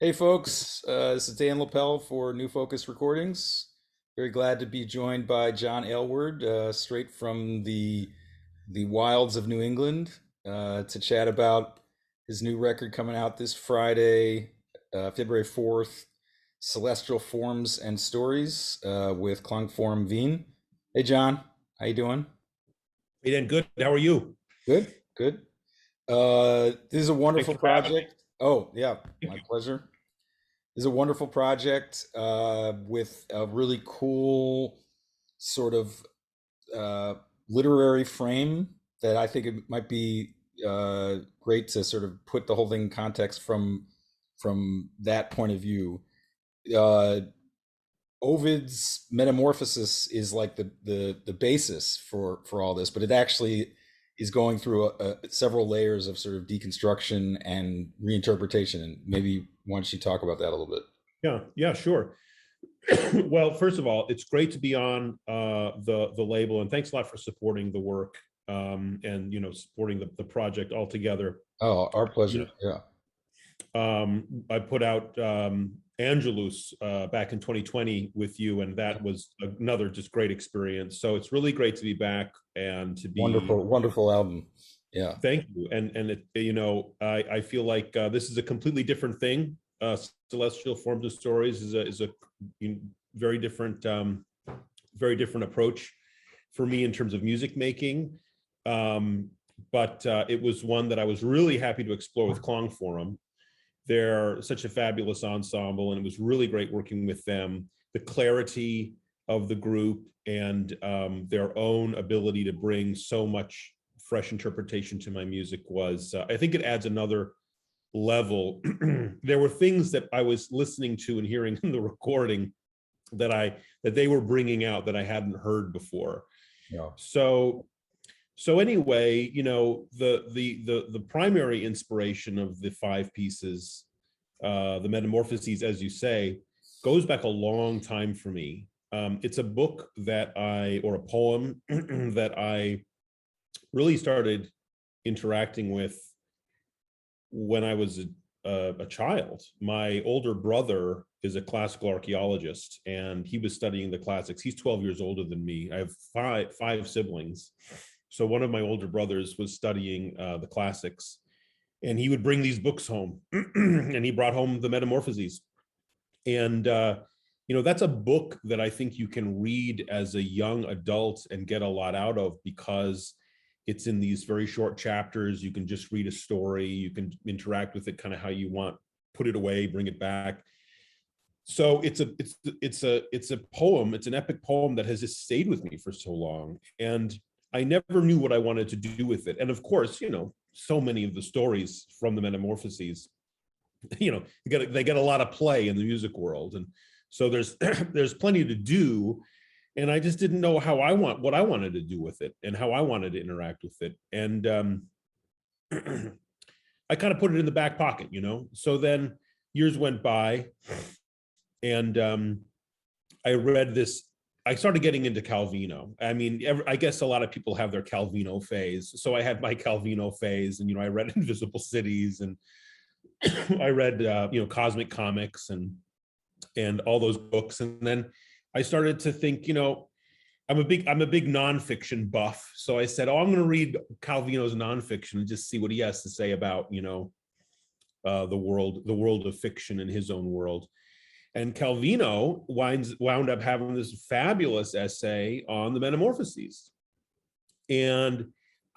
Hey folks, this is Dan Lapel for New Focus Recordings. Very glad to be joined by John Aylward, straight from the wilds of New England, to chat about his new record coming out this Friday, February 4th, Celestial Forms and Stories, with Klangform Wien. Hey John, how you doing? Hey, Dan, good. How are you? Good, good. This is a Thanks wonderful for having me. project. Oh yeah, my pleasure. Is a wonderful project with a really cool sort of uh, literary frame that I think it might be great to sort of put the whole thing in context from that point of view. Uh, Ovid's Metamorphosis is like the basis for all this, but it actually is going through several layers of sort of deconstruction and reinterpretation. And maybe why don't you talk about that a little bit? Yeah, sure. Well, first of all, it's great to be on the label, and thanks a lot for supporting the work and supporting the project altogether. Oh, our You pleasure. Yeah. I put out Angelus back in 2020 with you, and that was another just great experience. So it's really great to be back and to be. Wonderful, wonderful album. Yeah. Thank you. And I feel like this is a completely different thing. Celestial Forms of Stories is a very different very different approach for me in terms of music making. But it was one that I was really happy to explore with Klong Forum. They're such a fabulous ensemble, and it was really great working with them. The clarity of the group and their own ability to bring so much fresh interpretation to my music was, I think it adds another level. There were things that I was listening to and hearing in the recording that they were bringing out that I hadn't heard before. Yeah. So anyway, the primary inspiration of the five pieces, the Metamorphoses, as you say, goes back a long time for me. It's a book or a poem that I really started interacting with when I was a child. My older brother is a classical archaeologist, and he was studying the classics. He's 12 years older than me. I have five siblings. So one of my older brothers was studying the classics, and he would bring these books home, and he brought home the Metamorphoses. And that's a book that I think you can read as a young adult and get a lot out of, because it's in these very short chapters. You can just read a story, you can interact with it kind of how you want, put it away, bring it back. So it's a poem, it's an epic poem that has just stayed with me for so long, and I never knew what I wanted to do with it. And of course, so many of the stories from the Metamorphoses, they get a lot of play in the music world, and so there's there's plenty to do, and I just didn't know what I wanted to do with it and how I wanted to interact with it. And I kind of put it in the back pocket. So then years went by, and I read this. I started getting into Calvino. I mean, I guess a lot of people have their Calvino phase. So I had my Calvino phase, and I read Invisible Cities, and I read Cosmic Comics and all those books. And then I started to think, I'm a big nonfiction buff. So I said, oh, I'm going to read Calvino's nonfiction and just see what he has to say about the world of fiction in his own world. And Calvino wound up having this fabulous essay on the Metamorphoses. And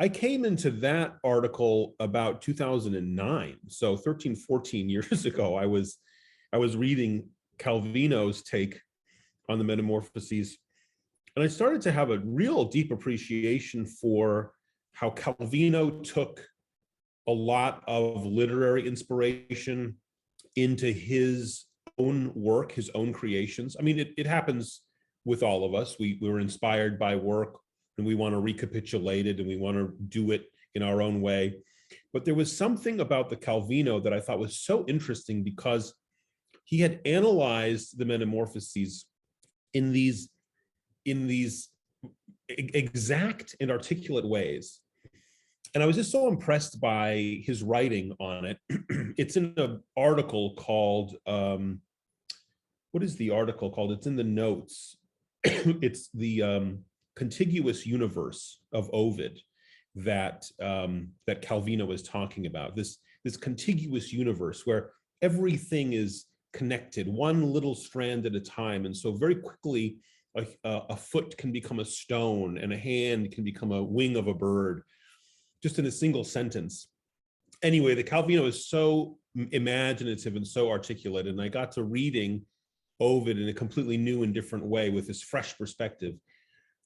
I came into that article about 2009. So 13, 14 years ago, I was reading Calvino's take on the Metamorphoses. And I started to have a real deep appreciation for how Calvino took a lot of literary inspiration into his own work, his own creations. I mean, it happens with all of us. We were inspired by work, and we want to recapitulate it, and we want to do it in our own way. But there was something about the Calvino that I thought was so interesting, because he had analyzed the Metamorphoses in these exact and articulate ways And I was just so impressed by his writing on it. It's in an article called, what is the article called? It's in the notes. It's the contiguous universe of Ovid that that Calvino was talking about. This contiguous universe where everything is connected, one little strand at a time. And so very quickly, a foot can become a stone and a hand can become a wing of a bird, just in a single sentence. Anyway, the Calvino is so imaginative and so articulate. And I got to reading Ovid in a completely new and different way with this fresh perspective.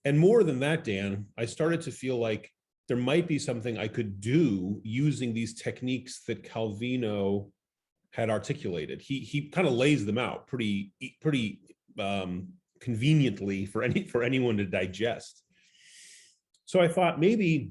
And more than that, Dan, I started to feel like there might be something I could do using these techniques that Calvino had articulated. He kind of lays them out pretty conveniently for anyone to digest. So I thought maybe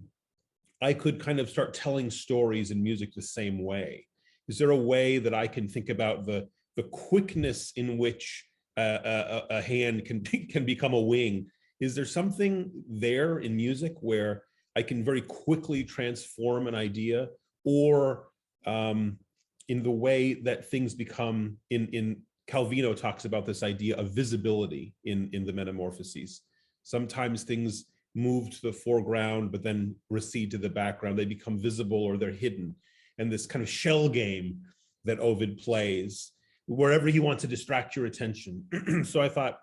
I could kind of start telling stories in music the same way. Is there a way that I can think about the quickness in which a hand can become a wing? Is there something there in music where I can very quickly transform an idea, or in the way that things become in Calvino talks about this idea of visibility in the Metamorphoses. Sometimes things move to the foreground, but then recede to the background. They become visible or they're hidden. And this kind of shell game that Ovid plays, wherever he wants to distract your attention. So I thought,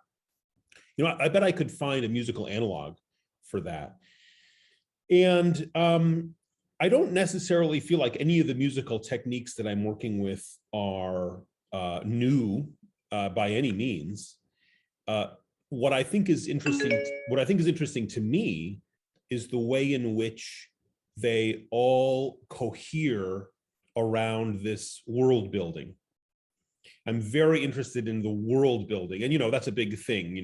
I bet I could find a musical analog for that. And I don't necessarily feel like any of the musical techniques that I'm working with are new by any means. What I think is interesting to me is the way in which they all cohere around this world building. I'm very interested in the world building, and that's a big thing.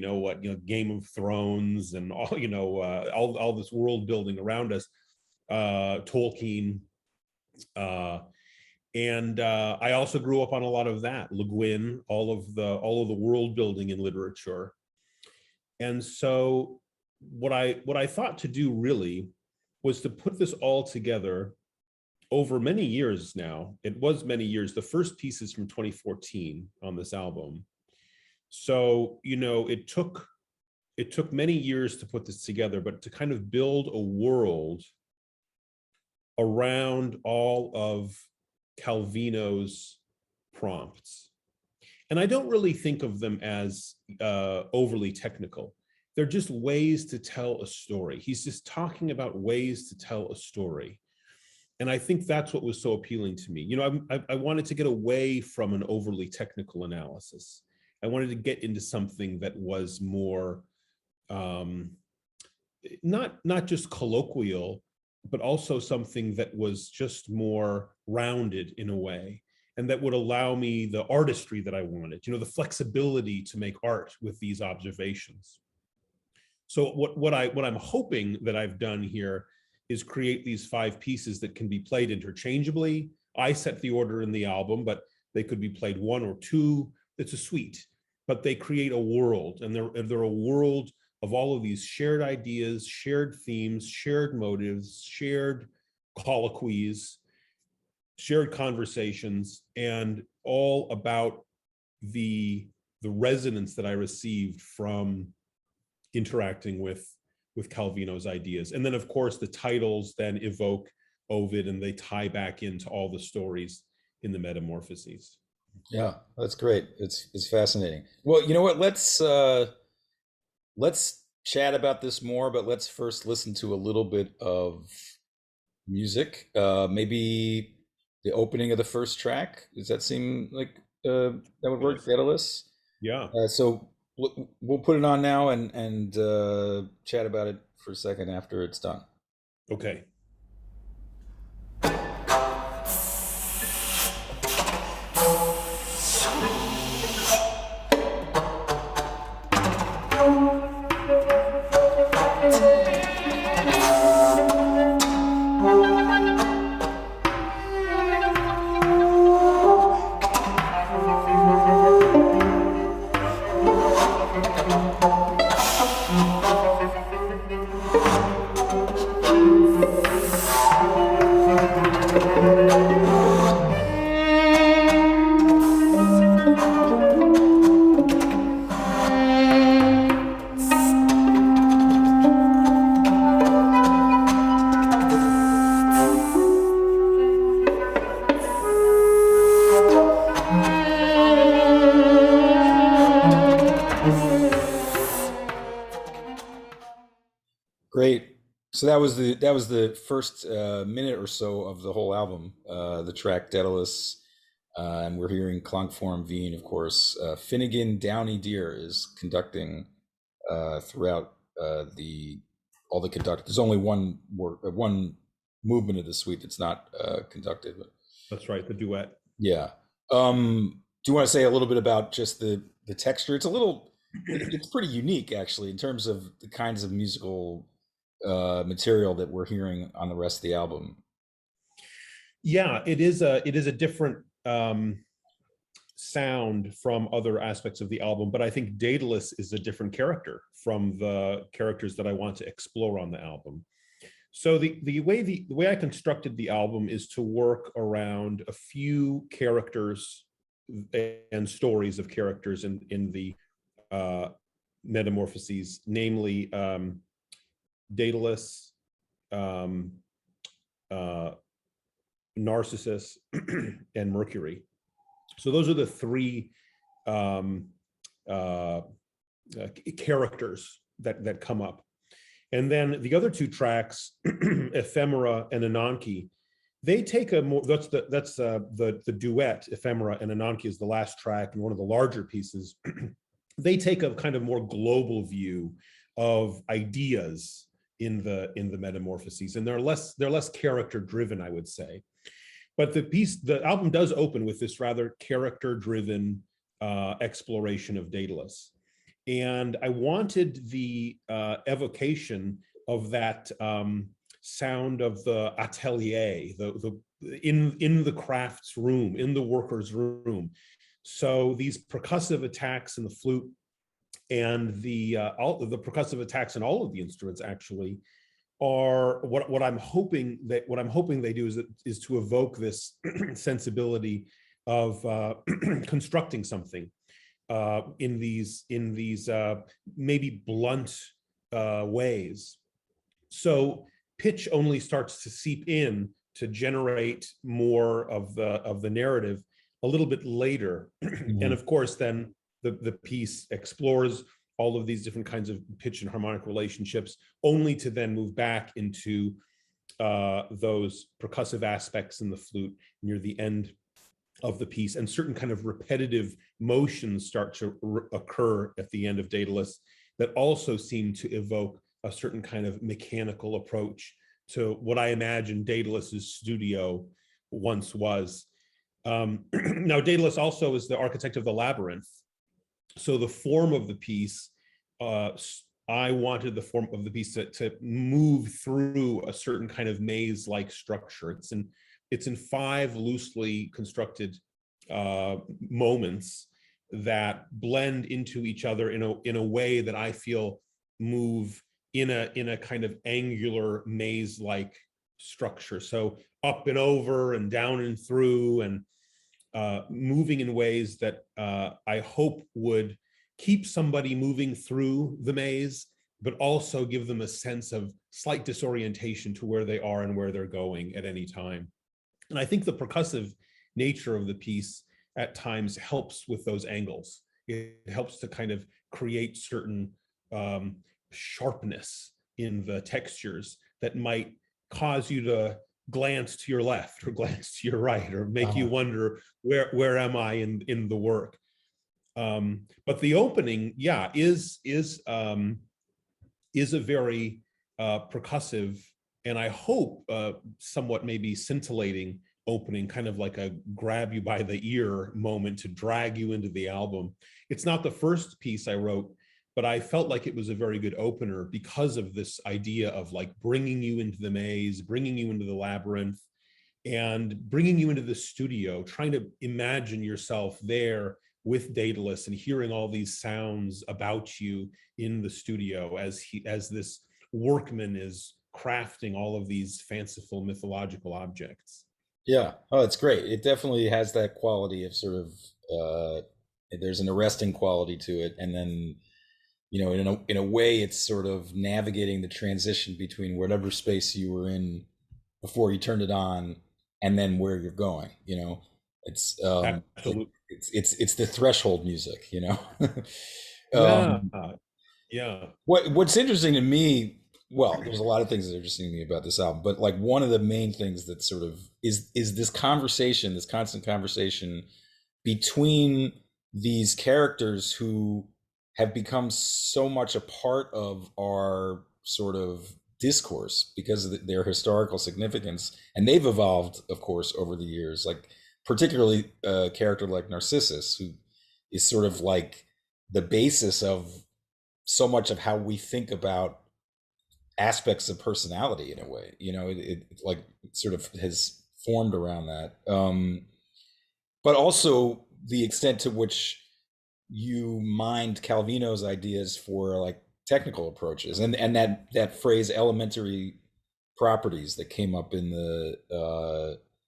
Game of Thrones and all this world building around us. Tolkien, and I also grew up on a lot of that. Le Guin, all of the world building in literature. And so what I thought to do really was to put this all together over many years now. It was many years. The first piece is from 2014 on this album. So, it took many years to put this together, but to kind of build a world around all of Calvino's prompts. And I don't really think of them as overly technical. They're just ways to tell a story. He's just talking about ways to tell a story. And I think that's what was so appealing to me. I wanted to get away from an overly technical analysis. I wanted to get into something that was more, not just colloquial, but also something that was just more rounded in a way, and that would allow me the artistry that I wanted, the flexibility to make art with these observations. So what I'm hoping that I've done here is create these 5 pieces that can be played interchangeably. I set the order in the album, but they could be played 1 or 2. It's a suite, but they create a world, and they're a world of all of these shared ideas, shared themes, shared motives, shared colloquies, shared conversations, and all about the resonance that I received from interacting with Calvino's ideas. And then, of course, the titles then evoke Ovid, and they tie back into all the stories in the Metamorphoses. Yeah, that's great. It's fascinating. Well, you know what? Let's chat about this more, but let's first listen to a little bit of music. Maybe the opening of the first track. Does that seem like that would work, Fatalis? Yeah. So we'll put it on now and chat about it for a second after it's done. Okay. So that was the first minute or so of the whole album, the track Daedalus, and we're hearing Klangform Wien, of course. Finnegan Downey Deer is conducting throughout the all the conduct. There's only one movement of the suite that's not conducted. But That's right, the duet. yeah. Do you want to say a little bit about just the texture? It's pretty unique actually in terms of the kinds of musical material that we're hearing on the rest of the album. Yeah, it is a different sound from other aspects of the album, but I think Daedalus is a different character from the characters that I want to explore on the album. So the way I constructed the album is to work around a few characters and stories of characters in the uh, Metamorphoses, namely Daedalus, um, uh, Narcissus, and Mercury. So those are the three um, uh, characters that come up. And then the other two tracks, Ephemera and Ananke, they take a more, that's the duet. Ephemera and Ananke is the last track and one of the larger pieces. They take a kind of more global view of ideas in the Metamorphoses, and they're less character driven, I would say. But the album does open with this rather character driven exploration of Daedalus. And I wanted the evocation of that sound of the atelier, in the crafts room, in the worker's room. So these percussive attacks in the flute and the percussive attacks in all of the instruments actually are what I'm hoping they do is to evoke this sensibility of constructing something in these maybe blunt ways. So pitch only starts to seep in to generate more of the narrative a little bit later. And Mhm. of course then the piece explores all of these different kinds of pitch and harmonic relationships, only to then move back into those percussive aspects in the flute near the end of the piece, and certain kind of repetitive motions start to occur at the end of Daedalus that also seem to evoke a certain kind of mechanical approach to what I imagine Daedalus's studio once was. Now, Daedalus also is the architect of the labyrinth. So the form of the piece, I wanted the form of the piece to move through a certain kind of maze-like structure. It's in 5 loosely constructed moments that blend into each other in a way that I feel move in a kind of angular maze-like structure. So up and over and down and through, and moving in ways that I hope would keep somebody moving through the maze, but also give them a sense of slight disorientation to where they are and where they're going at any time. And I think the percussive nature of the piece at times helps with those angles. It helps to kind of create certain sharpness in the textures that might cause you to glance to your left or glance to your right, or make you wonder where am I in the work. But the opening, yeah, is a very percussive, and I hope somewhat maybe scintillating opening, kind of like a grab you by the ear moment to drag you into the album. It's not the first piece I wrote, but I felt like it was a very good opener because of this idea of like bringing you into the maze, bringing you into the labyrinth, and bringing you into the studio, trying to imagine yourself there with Daedalus and hearing all these sounds about you in the studio as this workman is crafting all of these fanciful mythological objects. Yeah. Oh, it's great. It definitely has that quality of sort of there's an arresting quality to it, and then in a way, it's sort of navigating the transition between whatever space you were in before you turned it on, and then where you're going. It's Absolutely. it's the threshold music. Yeah. um, Yeah. what's interesting to me well, there's a lot of things that are interesting to me about this album, but like one of the main things that sort of is this conversation, this constant conversation between these characters who have become so much a part of our sort of discourse because of their historical significance, and they've evolved, of course, over the years. Like particularly a character like Narcissus, who is sort of like the basis of so much of how we think about aspects of personality in a way. It like sort of has formed around that. But also the extent to which you mined Calvino's ideas for like technical approaches, and that phrase elementary properties that came up Yeah,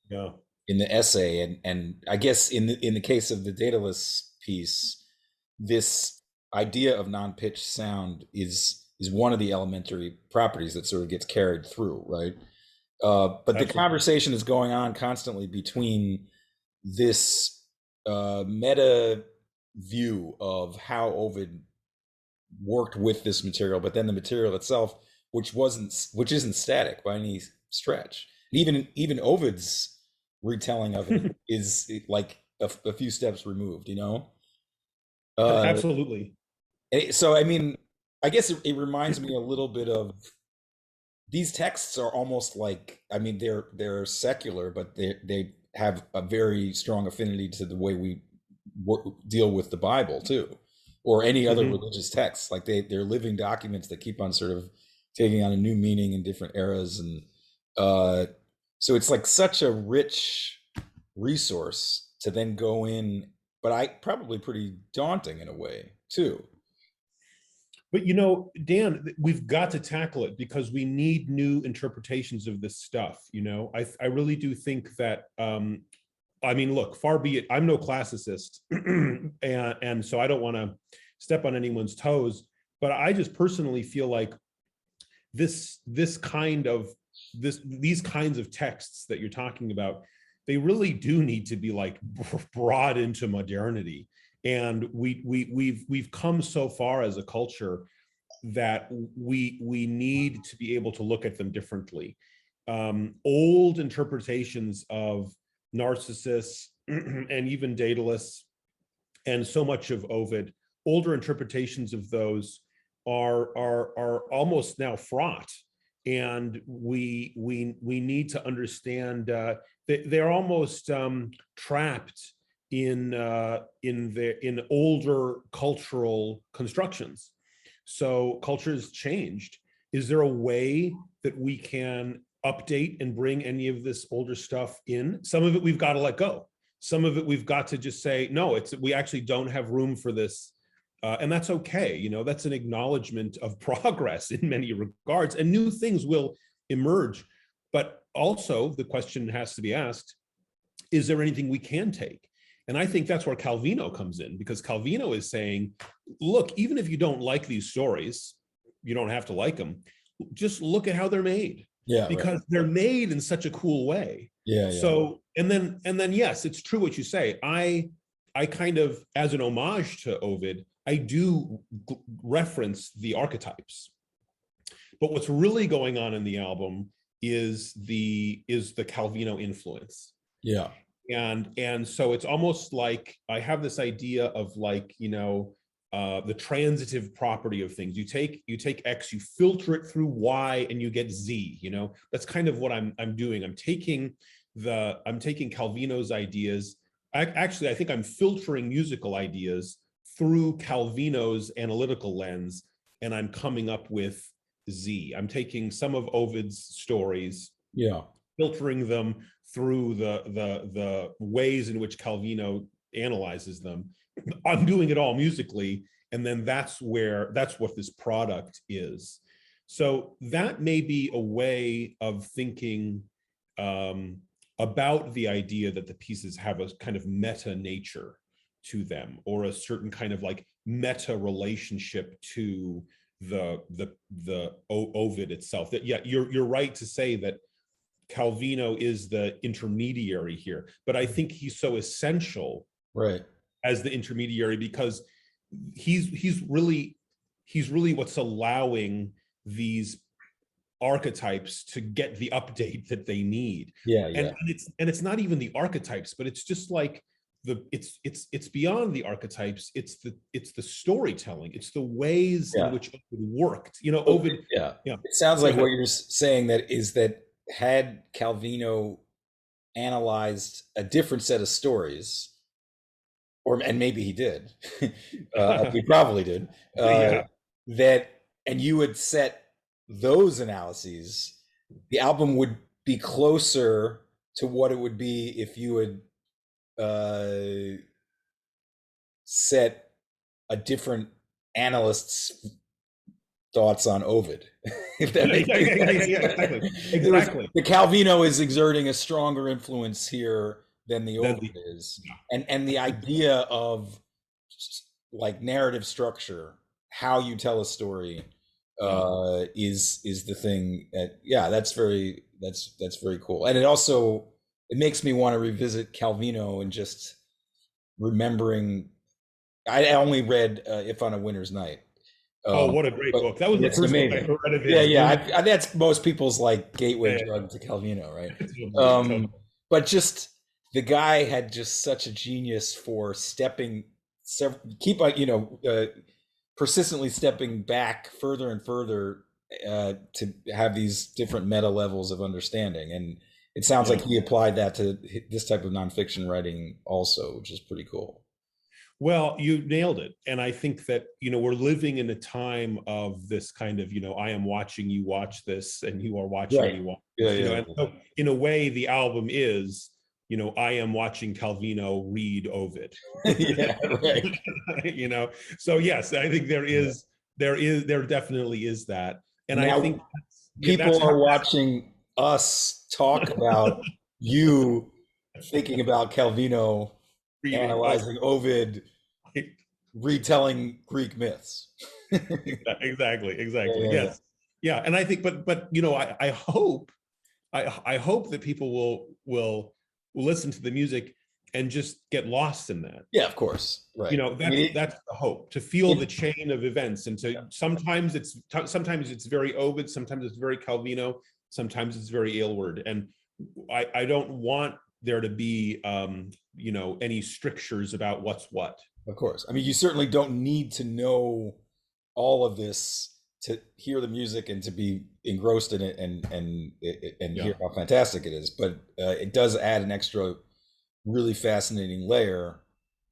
in the essay, and I guess in the case of the Daedalus piece, this idea of non-pitched sound is one of the elementary properties that sort of gets carried through, right? But the absolutely. conversation is going on constantly between this meta view of how Ovid worked with this material, but then the material itself, which isn't static by any stretch. Even Ovid's retelling of it is like a few steps removed, you know. Uh, Absolutely. so I mean, I guess it reminds me a little bit of these texts are almost like, I mean, they're secular, but they have a very strong affinity to the way we deal with the Bible too, or any other Hmm. religious texts. Like they're living documents that keep on sort of taking on a new meaning in different eras, and uh, so it's like such a rich resource to then go in, but I probably pretty daunting in a way too. But Dan, we've got to tackle it because we need new interpretations of this stuff. I really do think that. I mean, look, far be it. I'm no classicist, and so I don't want to step on anyone's toes. But I just personally feel like this kind of these kinds of texts that you're talking about, they really do need to be like brought into modernity. And we've come so far as a culture that we need to be able to look at them differently. Old interpretations of Narcissus and even Daedalus and so much of Ovid, older interpretations of those are almost now fraught, and we need to understand they're almost trapped in older cultural constructions. So culture's changed. Is there a way that we can update and bring any of this older stuff in? Some of it we've got to let go. Some of it we've got to just say, no, we actually don't have room for this. And that's okay. That's an acknowledgement of progress in many regards, and new things will emerge. But also the question has to be asked, is there anything we can take? And I think that's where Calvino comes in, because Calvino is saying, look, even if you don't like these stories, you don't have to like them. Just look at how they're made, Yeah, right. because they're made in such a cool way. Yeah, yeah, So, and then, yes, it's true what you say. I kind of, as an homage to Ovid, I do reference the archetypes. But what's really going on in the album is the Calvino influence. yeah, And so it's almost like I have this idea of like, the transitive property of things. You take X, you filter it through Y, and you get Z. That's kind of what I'm doing. I'm taking Calvino's ideas. Actually, I think I'm filtering musical ideas through Calvino's analytical lens, and I'm coming up with Z. I'm taking some of Ovid's stories, yeah. filtering them through the ways in which Calvino analyzes them. I'm doing it all musically, and then that's what this product is. So that may be a way of thinking about the idea that the pieces have a kind of meta nature to them, or a certain kind of like meta relationship to the Ovid itself. That, yeah, you're right to say that Calvino is the intermediary here, but I think he's so essential Right. as the intermediary, because he's really what's allowing these archetypes to get the update that they need. Yeah, And, yeah. it's not even the archetypes, but it's just like it's beyond the archetypes. It's the storytelling. It's the ways in Yeah. which Ovid worked. Ovid. Yeah. Yeah. It sounds Go like what ahead. you're saying that is that had Calvino analyzed a different set of stories, and maybe he did, he probably did, Yeah. that, and you had set those analyses, the album would be closer to what it would be if you had set a different analyst's thoughts on Ovid. If that makes Yeah, sense. exactly. Exactly. The Calvino is exerting a stronger influence here than the Then Ovid is, yeah. and the idea of like narrative structure, how you tell a story, is the thing that, yeah, that's very cool, and it makes me want to revisit Calvino and just remembering. I only read If on a Winter's Night. Oh, what a great But book! That was the it's first book I amazing. ever read of Yeah, his. yeah. That's most people's like gateway Yeah, drug to Calvino, right? totally. But just the guy had just such a genius for persistently stepping back further and further to have these different meta levels of understanding. And it sounds like Yeah. he applied that to this type of nonfiction writing also, which is pretty cool. Well, you nailed it. And I think that, we're living in a time of this kind of, I am watching you watch this and you are watching Right. me watch Yeah, this, yeah. and so in a way, the album is, I am watching Calvino read Ovid. Yeah, right. So yes, I think there definitely is that. And I Now, think people are watching us talk about you thinking about Calvino analyzing Ovid, retelling Greek myths. Exactly. Yeah. Yes. Yeah. And I think, but I hope that people will listen to the music and just get lost in that. Yeah, of course. Right. That's the hope, to feel the chain of events, and to sometimes it's very Ovid, sometimes it's very Calvino, sometimes it's very Aylward, and I don't want there to be any strictures about what's what. Of course. I mean, you certainly don't need to know all of this to hear the music and to be engrossed in it and hear how fantastic it is. But it does add an extra really fascinating layer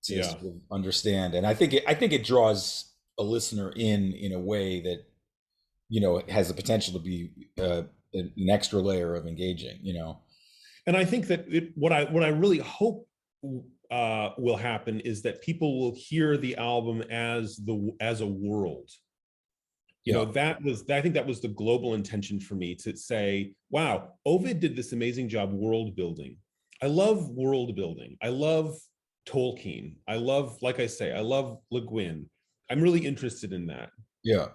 to sort of understand. And I think it draws a listener in a way that, has the potential to be an extra layer of engaging, And I think that what I really hope will happen is that people will hear the album as a world. I think that was the global intention for me, to say, wow, Ovid did this amazing job world building. I love world building. I love Tolkien. I love Le Guin. I'm really interested in that. Yeah.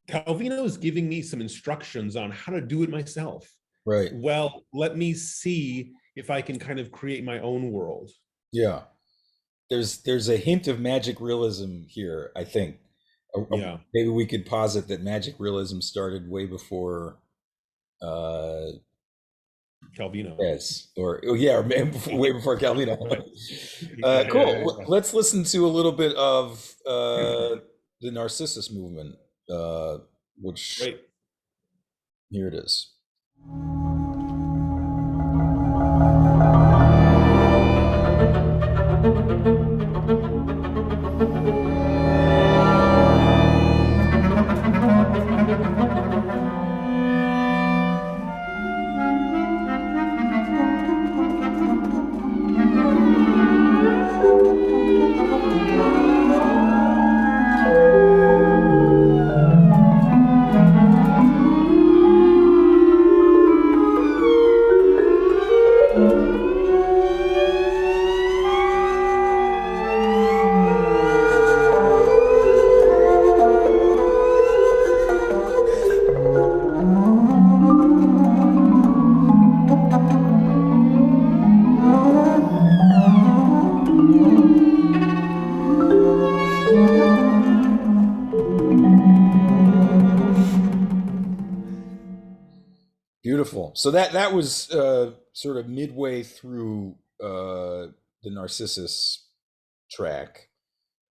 Calvino is giving me some instructions on how to do it myself. Right. Well, let me see if I can kind of create my own world. Yeah. There's a hint of magic realism here, I think. Yeah. Maybe we could posit that magic realism started way before Calvino. Yes. Or way before Calvino. Cool. Yeah. Let's listen to a little bit of the Narcissus movement, which Great. Here it is. Beautiful. So that was sort of midway through the Narcissus track.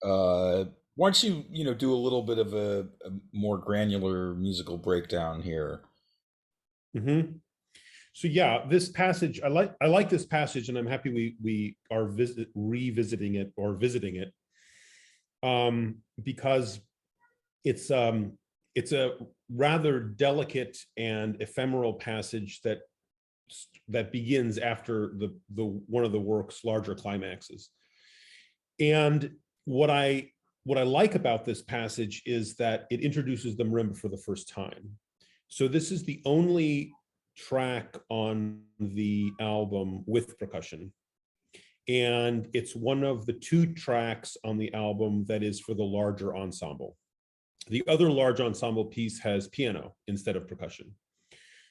Why don't you do a little bit of a more granular musical breakdown here? Hmm. So yeah, this passage I like this passage, and I'm happy we are revisiting it or visiting it, because it's it's a rather delicate and ephemeral passage that begins after the one of the work's larger climaxes. And what I what I like about this passage is that it introduces the marimba for the first time. So this is the only track on the album with percussion. And it's one of the two tracks on the album that is for the larger ensemble. The other large ensemble piece has piano instead of percussion.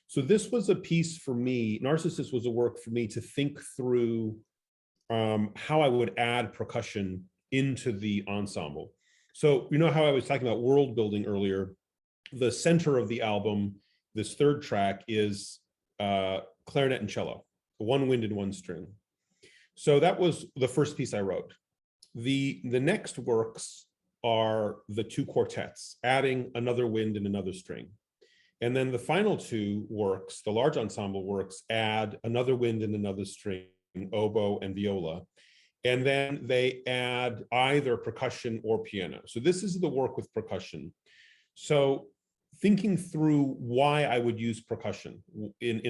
So this was a piece for me. Narcissus was a work for me to think through how I would add percussion into the ensemble. So you know how I was talking about world building earlier? The center of the album, this third track, is clarinet and cello, one wind and one string. So that was the first piece I wrote. The next works are the two quartets, adding another wind and another string. And then the final two works, the large ensemble works, add another wind and another string, oboe and viola. And then they add either percussion or piano. So this is the work with percussion. So thinking through why I would use percussion in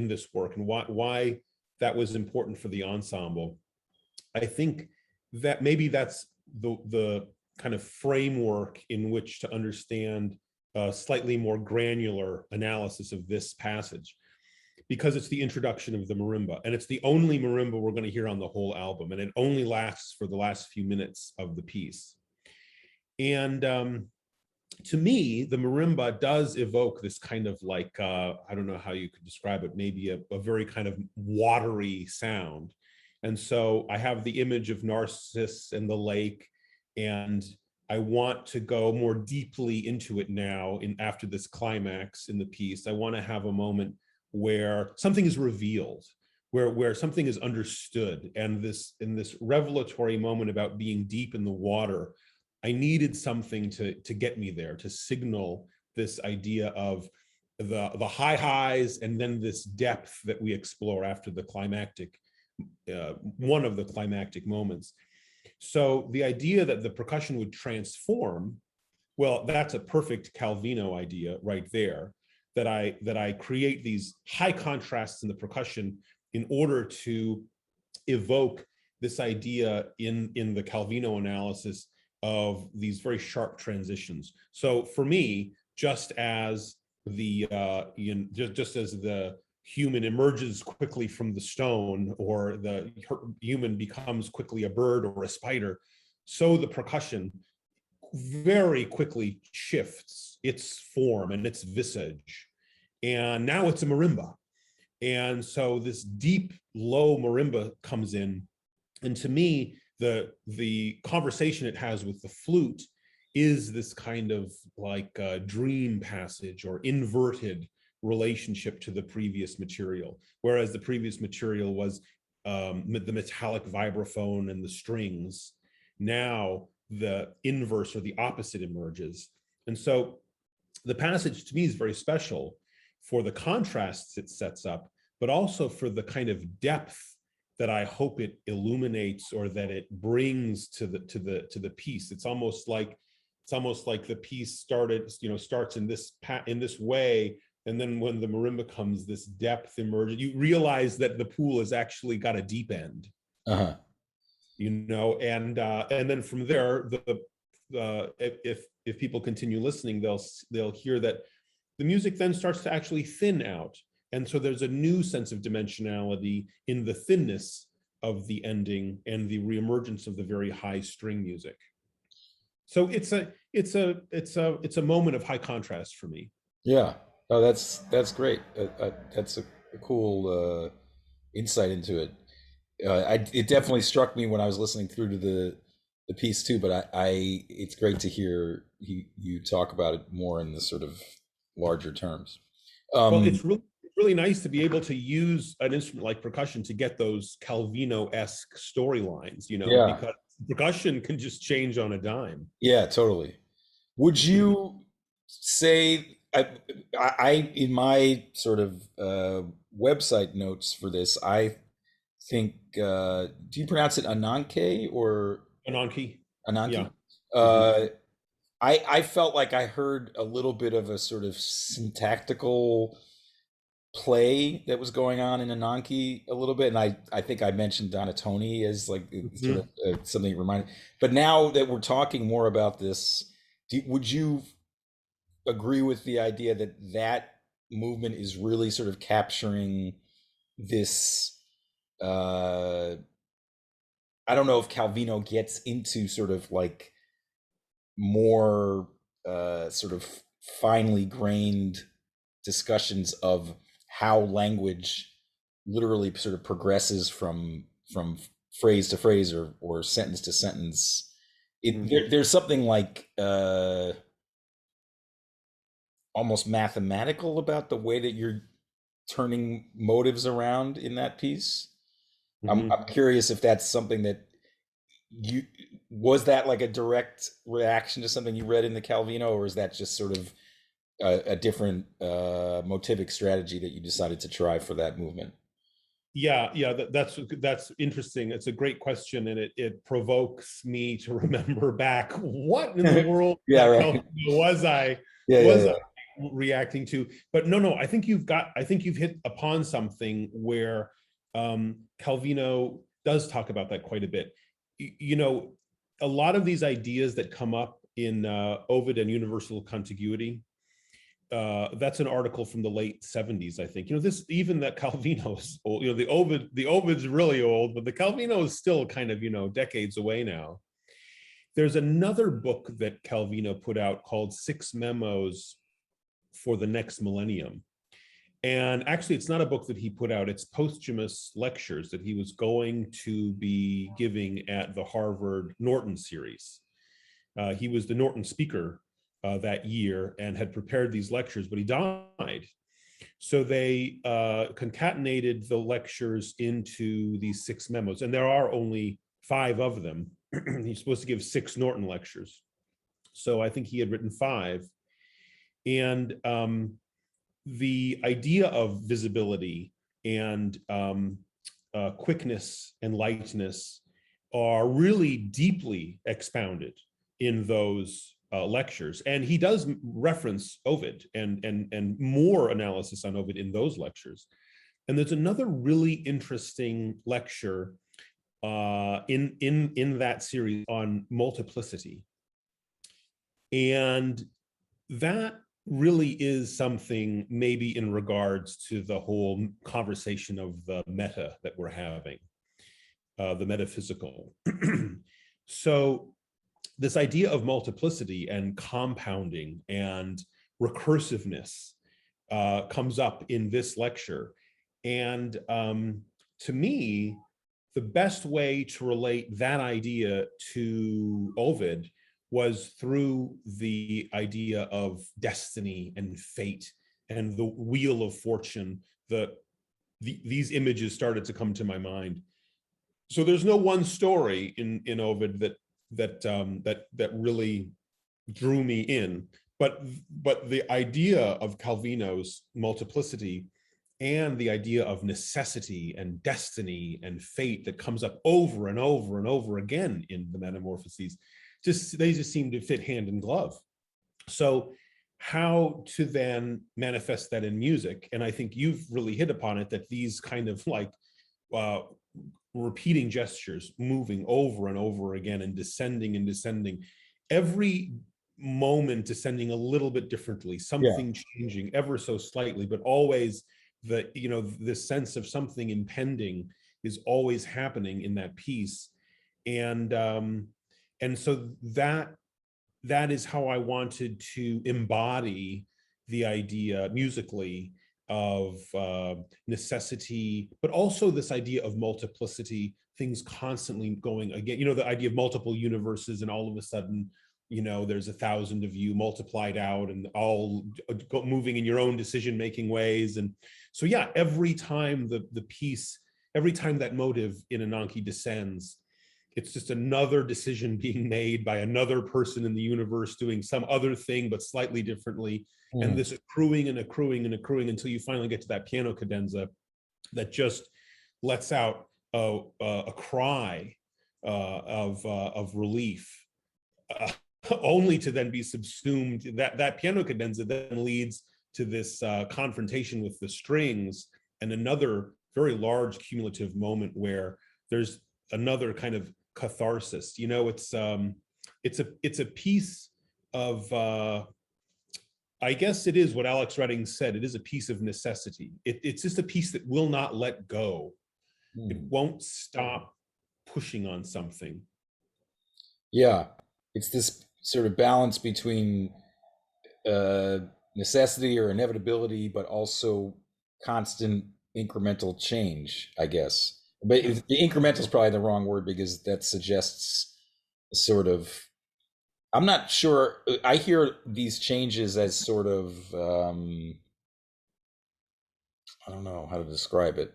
this work, and why that was important for the ensemble, I think that maybe that's the kind of framework in which to understand a slightly more granular analysis of this passage, because it's the introduction of the marimba, and it's the only marimba we're going to hear on the whole album, and it only lasts for the last few minutes of the piece. And to me, the marimba does evoke this kind of like, I don't know how you could describe it, maybe a very kind of watery sound. And so I have the image of Narcissus and the lake, and I want to go more deeply into it now after this climax in the piece. I want to have a moment where something is revealed, where something is understood. And in this revelatory moment about being deep in the water, I needed something to get me there, to signal this idea of the high highs and then this depth that we explore after the climactic, one of the climactic moments. So the idea that the percussion would transform, well, that's a perfect Calvino idea right there, that I create these high contrasts in the percussion in order to evoke this idea in the Calvino analysis of these very sharp transitions. So for me, just as just as the human emerges quickly from the stone, or the human becomes quickly a bird or a spider, so the percussion very quickly shifts its form and its visage. And now it's a marimba. And so this deep, low marimba comes in. And to me, the conversation it has with the flute is this kind of like a dream passage or inverted relationship to the previous material. Whereas the previous material was the metallic vibraphone and the strings, now the inverse or the opposite emerges. And so the passage to me is very special for the contrasts it sets up, but also for the kind of depth that I hope it illuminates, or that it brings to the piece. It's almost like the piece starts in this way, and then when the marimba comes, this depth emerges. You realize that the pool has actually got a deep end. Uh-huh. And then from there, if people continue listening, they'll hear that the music then starts to actually thin out. And so there's a new sense of dimensionality in the thinness of the ending and the reemergence of the very high string music. So it's a moment of high contrast for me. Yeah. Oh, that's great. That's a cool insight into it. It definitely struck me when I was listening through to the piece too. But it's great to hear you talk about it more in the sort of larger terms. Well, Um, it's really nice to be able to use an instrument like percussion to get those Calvino-esque storylines, Yeah. because percussion can just change on a dime. Yeah, totally. Would you say I in my sort of website notes for this, I think do you pronounce it Ananke or Ananke. Yeah. Ananke? Mhm. Uh, I felt like I heard a little bit of a sort of syntactical play that was going on in Ananke a little bit, and I think I mentioned Donatoni as like sort of Mhm. something that reminded. But now that we're talking more about this, would you agree with the idea that that movement is really sort of capturing this? I don't know if Calvino gets into sort of like more sort of finely grained discussions of how language literally sort of progresses from phrase to phrase or sentence to sentence. Mhm. There's something like almost mathematical about the way that you're turning motives around in that piece. I'm Mhm. curious if that's something that you was that like a direct reaction to something you read in the Calvino, or is that just sort of a different motivic strategy that you decided to try for that movement? Yeah, yeah, that's interesting. It's a great question, and it provokes me to remember back what in the world Yeah, that right. Calvino was I Yeah. reacting to. But no, I think you've hit upon something where Calvino does talk about that quite a bit. A lot of these ideas that come up in Ovid and universal contiguity, that's an article from the late 70s, I think. This, even that Calvino's old, the Ovid's really old, but the Calvino is still kind of, decades away now. There's another book that Calvino put out called Six Memos for the Next Millennium. And actually, it's not a book that he put out, it's posthumous lectures that he was going to be giving at the Harvard Norton series. He was the Norton speaker that year and had prepared these lectures, but he died. So they concatenated the lectures into these six memos, and there are only five of them. He's supposed to give six Norton lectures. So I think he had written five. And the idea of visibility and quickness and lightness are really deeply expounded in those lectures. And he does reference Ovid and more analysis on Ovid in those lectures. And there's another really interesting lecture in that series on multiplicity. And that really is something maybe in regards to the whole conversation of the meta that we're having, the metaphysical. So this idea of multiplicity and compounding and recursiveness comes up in this lecture. And to me, the best way to relate that idea to Ovid was through the idea of destiny and fate and the wheel of fortune. These images started to come to my mind. So there's no one story in Ovid that really drew me in, but the idea of Calvino's multiplicity and the idea of necessity and destiny and fate that comes up over and over and over again in the Metamorphoses, they just seem to fit hand in glove. So how to then manifest that in music? And I think you've really hit upon it, that these kind of like uh, repeating gestures, moving over and over again and descending, every moment descending a little bit differently, Yeah. something changing ever so slightly, but always the sense of something impending is always happening in that piece. And so that is how I wanted to embody the idea musically of necessity, but also this idea of multiplicity, things constantly going again, the idea of multiple universes, and all of a sudden there's 1,000 of you multiplied out and all moving in your own decision-making ways. And so, yeah, every time the piece, every time that motive in Ananke descends, it's just another decision being made by another person in the universe doing some other thing, but slightly differently. And this accruing and accruing and accruing until you finally get to that piano cadenza that just lets out a cry of relief, only to then be subsumed. That piano cadenza then leads to this confrontation with the strings, and another very large cumulative moment where there's another kind of catharsis. It's a piece of I guess it is what Alex Redding said. It is a piece of necessity. It's just a piece that will not let go. It won't stop pushing on something. Yeah, it's this sort of balance between necessity or inevitability, but also constant incremental change, I guess. But the incremental is probably the wrong word, because that suggests a sort of, I'm not sure. I hear these changes as sort of, I don't know how to describe it.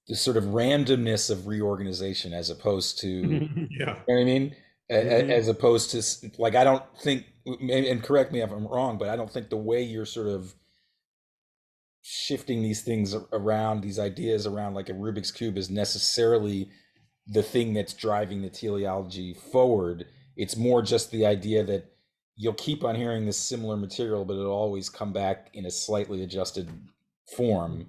This sort of randomness of reorganization, as opposed to, you Yeah. know what I mean? As opposed to, like, I don't think, and correct me if I'm wrong, but I don't think the way you're sort of shifting these things around, these ideas around like a Rubik's Cube, is necessarily the thing that's driving the teleology forward. It's more just the idea that you'll keep on hearing this similar material, but it'll always come back in a slightly adjusted form,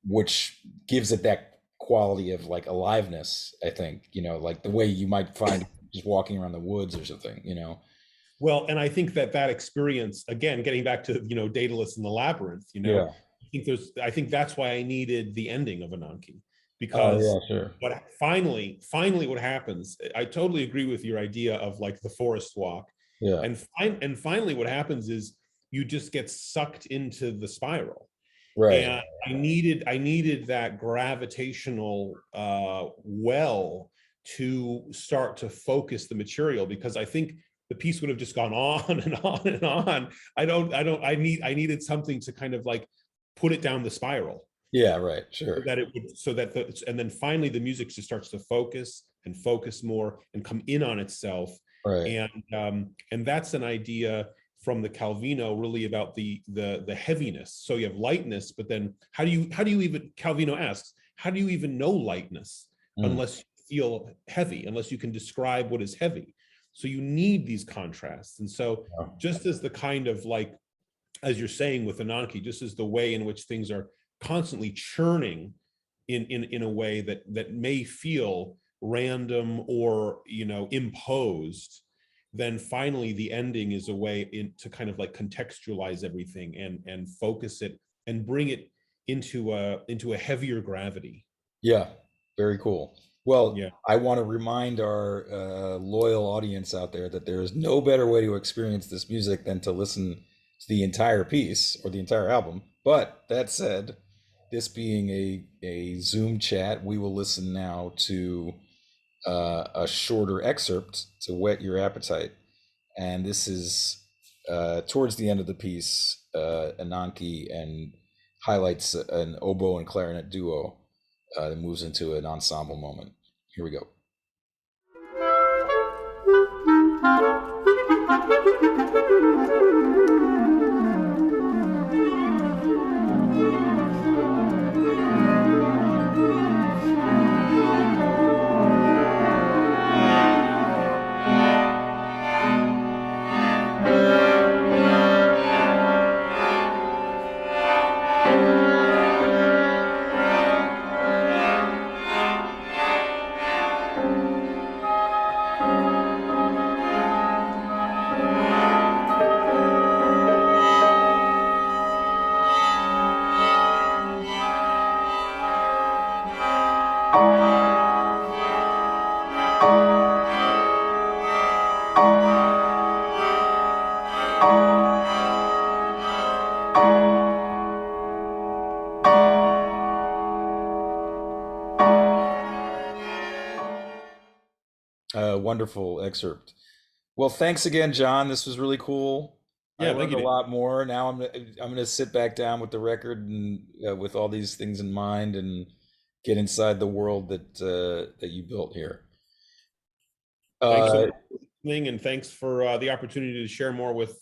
which gives it that quality of like aliveness, I think, like the way you might find just walking around the woods or something. Well, and I think that experience, again, getting back to, Daedalus and the Labyrinth, Yeah. I think that's why I needed the ending of Ananke, Oh, because yeah, sure. what finally what happens, I totally agree with your idea of like the forest walk. Yeah. And finally what happens is you just get sucked into the spiral. Right. And I needed that gravitational well to start to focus the material, because I think the piece would have just gone on and on and on. I needed something to kind of like put it down the spiral, Yeah, right. Sure. and then finally the music just starts to focus and focus more and come in on itself. Right. And that's an idea from the Calvino, really about the heaviness. So you have lightness, but then how do you even, Calvino asks, how do you even know lightness unless you feel heavy, unless you can describe what is heavy? So you need these contrasts. And so just as the kind of like, as you're saying with Ananke, just as the way in which things are constantly churning in a way that may feel random or imposed, then finally the ending is a way to kind of like contextualize everything and focus it and bring it into a heavier gravity. Yeah, very cool. Well, Yeah. I want to remind our loyal audience out there that there is no better way to experience this music than to listen to the entire piece or the entire album. But that said, this being a Zoom chat, we will listen now to a shorter excerpt to whet your appetite. And this is towards the end of the piece, Ananke, and highlights an oboe and clarinet duo that moves into an ensemble moment. Here we go. Wonderful excerpt. Well, thanks again, John. This was really cool. I Yeah, thank learned you, a Dan. lot more. Now I'm gonna sit back down with the record and with all these things in mind and get inside the world that you built here. Thanks so Uh, much for listening, and thanks for the opportunity to share more with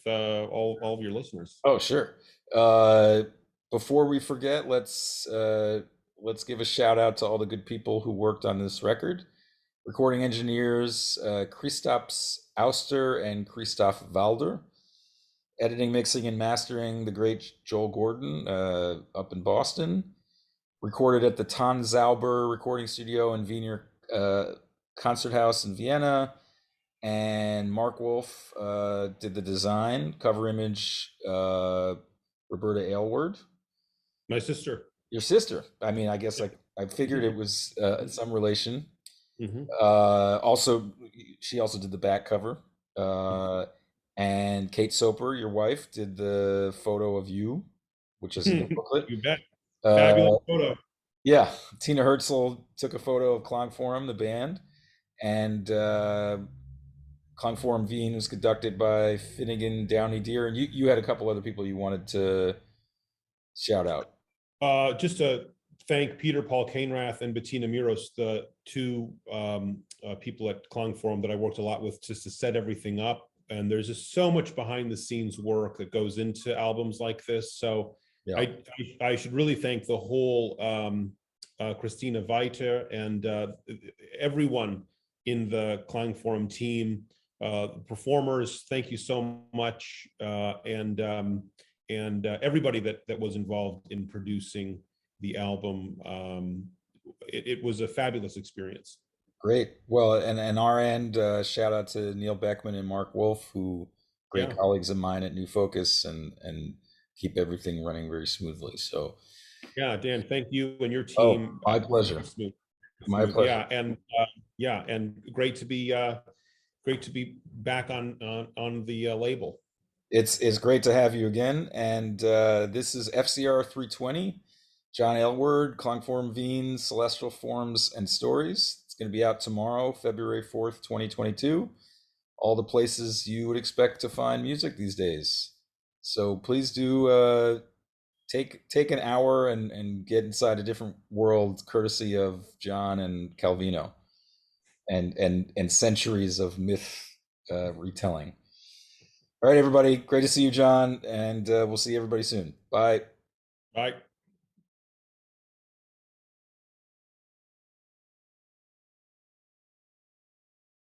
all of your listeners. oh, sure. Uh, Before we forget, let's give a shout out to all the good people who worked on this record. Recording engineers Kristaps Auster and Christoph Valder. Editing, mixing, and mastering the great Joel Gordon up in Boston. Recorded at the Ton Zauber recording studio in Wiener Concert House in Vienna. And Mark Wolf did the design, cover image, Roberta Aylward. My sister. Your sister. I mean, I guess I figured it was some relation. Hmm. Also, she also did the back cover. Uh, and Kate Soper, your wife, did the photo of you, which is in the booklet. You bet. Fabulous Uh, photo. yeah, Tina Herzl took a photo of Klangforum, the band, and Klangforum Wien was conducted by Finnegan Downey Deer, and you had a couple other people you wanted to shout out. Just to thank Peter Paul Kainrath and Bettina Miros, the two people at Klangforum that I worked a lot with, just to set everything up. And there's just so much behind the scenes work that goes into albums like this. So Yeah, I should really thank the whole Christina Weiter and everyone in the Klangforum team, performers. Thank you so much, and everybody that was involved in producing the album. It was a fabulous experience. great. Well, and our end, shout out to Neil Beckmann and Mark Wolf, who great Yeah, colleagues of mine at New Focus, and keep everything running very smoothly. So, yeah, Dan, thank you and your oh, team. my Very pleasure. smooth, My smooth. pleasure. Yeah, and great to be back on the label. It's great to have you again. And this is FCR 320, John Aylward, Klangform Wien, Celestial Forms and Stories. It's going to be out tomorrow, February 4th, 2022. All the places you would expect to find music these days. So please do take an hour and get inside a different world, courtesy of John and Calvino, and centuries of myth retelling. All right, everybody. Great to see you, John, and we'll see everybody soon. Bye. Right.